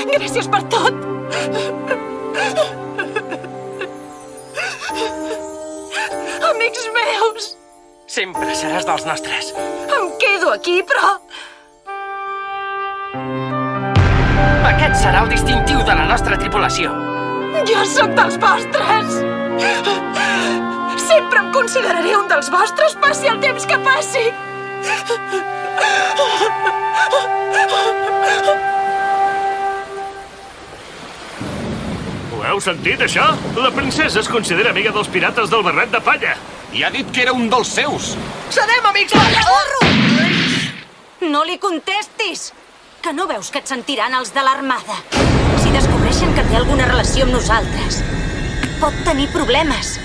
Gràcies per tot. Amics meus. Sempre seràs dels nostres. Em quedo aquí, però... Aquest serà el distintiu de la nostra tripulació. Jo sóc dels vostres. Sempre em consideraré un dels vostres, passi el temps que passi. Ho heu sentit, això? La princesa es considera amiga dels pirates del barret de palla. I ha dit que era un dels seus. Serem amics de... No li contestis! Que no veus que et sentiran els de l'armada? Si descobreixen que té alguna relació amb nosaltres, pot tenir problemes.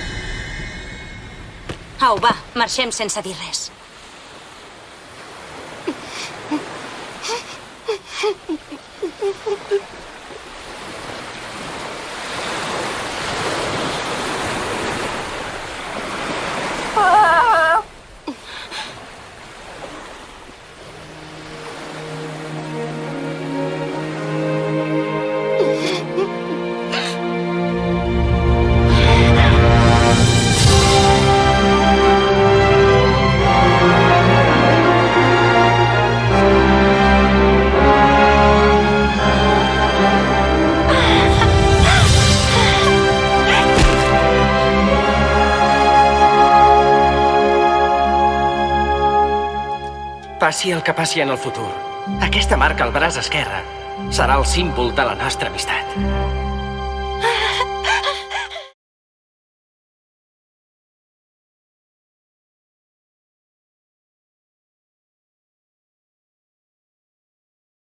Au, va, marxem sense dir res. Passi el que passi en el futur, aquesta marca al braç esquerre serà el símbol de la nostra amistat.